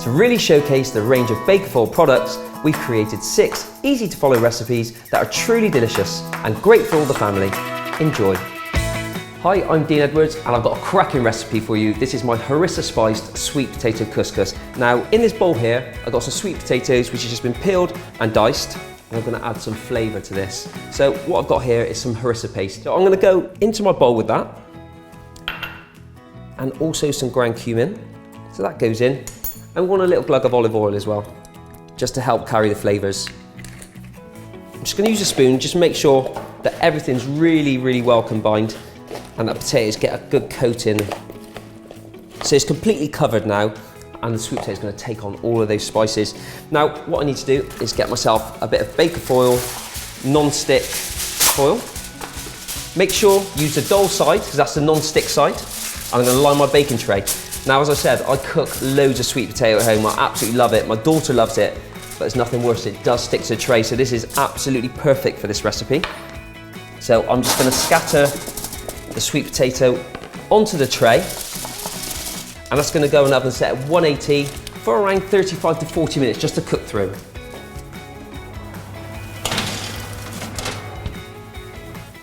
To really showcase the range of Bacofoil products, we've created 6 easy to follow recipes that are truly delicious and great for all the family. Enjoy. Hi, I'm Dean Edwards and I've got a cracking recipe for you. This is my Harissa spiced sweet potato couscous. Now in this bowl here, I've got some sweet potatoes which have just been peeled and diced. And I'm going to add some flavour to this. So what I've got here is some harissa paste. So I'm going to go into my bowl with that. And also some ground cumin. So that goes in. And we want a little glug of olive oil as well, just to help carry the flavours. I'm just going to use a spoon, just make sure that everything's really, really well combined and that potatoes get a good coating. So it's completely covered now and the sweet potato is going to take on all of those spices. Now what I need to do is get myself a bit of Bacofoil Non-Stick foil. Make sure you use the dull side because that's the non-stick side. I'm going to line my baking tray. Now as I said, I cook loads of sweet potato at home. I absolutely love it. My daughter loves it, but there's nothing worse. It does stick to the tray, so this is absolutely perfect for this recipe. So I'm just going to scatter the sweet potato onto the tray. And that's going to go in an oven set at 180 for around 35 to 40 minutes just to cook through.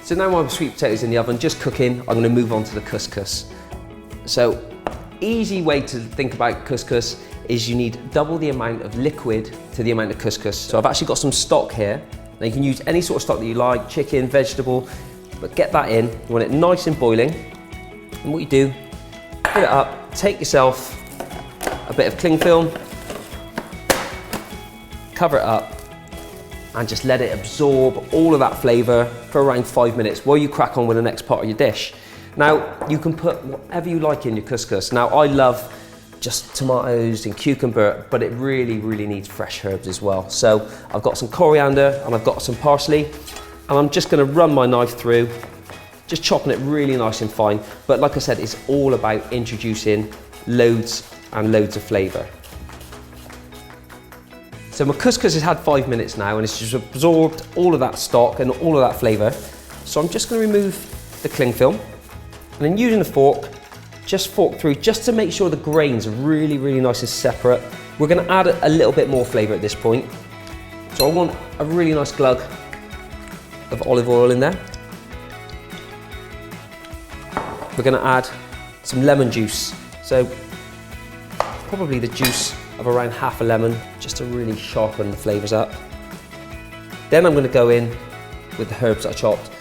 So now my sweet potatoes in the oven, just cooking, I'm going to move on to the couscous. So, easy way to think about couscous is you need double the amount of liquid to the amount of couscous. So I've actually got some stock here. Now you can use any sort of stock that you like, chicken, vegetable, but get that in. You want it nice and boiling. And what you do, put it up, take yourself a bit of cling film, cover it up, and just let it absorb all of that flavour for around 5 minutes while you crack on with the next part of your dish. Now, you can put whatever you like in your couscous. Now, I love just tomatoes and cucumber, but it really, really needs fresh herbs as well. So I've got some coriander and I've got some parsley, and I'm just gonna run my knife through, just chopping it really nice and fine. But like I said, it's all about introducing loads and loads of flavour. So my couscous has had 5 minutes now and it's just absorbed all of that stock and all of that flavour. So I'm just going to remove the cling film and then using the fork, just fork through just to make sure the grains are really, really nice and separate. We're going to add a little bit more flavour at this point. So I want a really nice glug of olive oil in there. We're going to add some lemon juice. So probably the juice of around half a lemon, just to really sharpen the flavours up. Then I'm going to go in with the herbs that I chopped.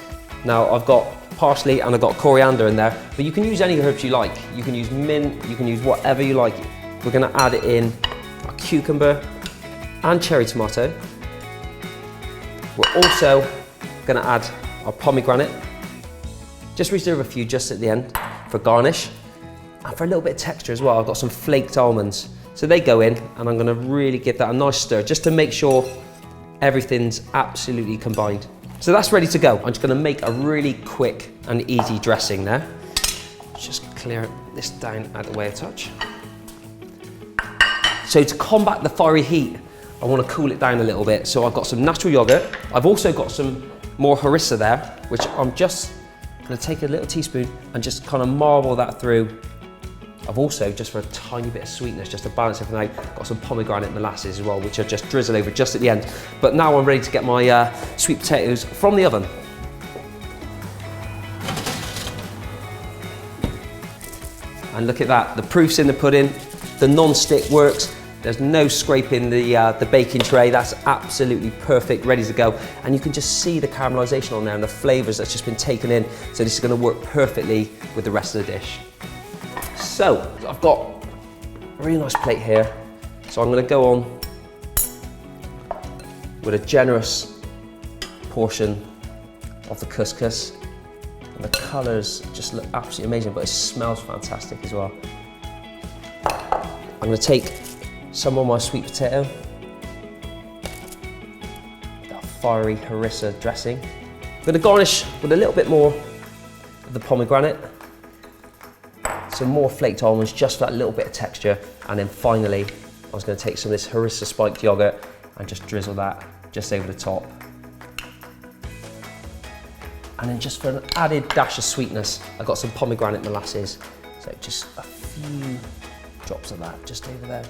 Now I've got parsley and I've got coriander in there, but you can use any herbs you like. You can use mint, you can use whatever you like. We're going to add it in our cucumber and cherry tomato. We're also going to add our pomegranate. Just reserve a few just at the end for garnish. And for a little bit of texture as well, I've got some flaked almonds. So they go in and I'm going to really give that a nice stir just to make sure everything's absolutely combined. So that's ready to go. I'm just going to make a really quick and easy dressing there. Just clear this down out of the way a touch. So to combat the fiery heat, I want to cool it down a little bit. So I've got some natural yogurt. I've also got some more harissa there, which I'm just going to take a little teaspoon and just kind of marble that through. I've also, just for a tiny bit of sweetness, just to balance everything out, got some pomegranate molasses as well, which I just drizzle over just at the end. But now I'm ready to get my sweet potatoes from the oven. And look at that, the proof's in the pudding, the non-stick works, there's no scraping the baking tray, that's absolutely perfect, ready to go. And you can just see the caramelisation on there and the flavours that's just been taken in, so this is going to work perfectly with the rest of the dish. So, I've got a really nice plate here, so I'm going to go on with a generous portion of the couscous. And the colours just look absolutely amazing, but it smells fantastic as well. I'm going to take some of my sweet potato, that fiery harissa dressing. I'm going to garnish with a little bit more of the pomegranate. Some more flaked almonds just for that little bit of texture, and then finally I was going to take some of this harissa spiked yogurt and just drizzle that just over the top. And then just for an added dash of sweetness, I've got some pomegranate molasses, so just a few drops of that just over there.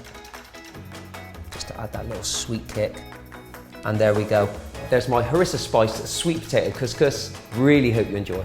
just to add that little sweet kick. And there we go. There's my harissa spiced sweet potato couscous. Really hope you enjoy.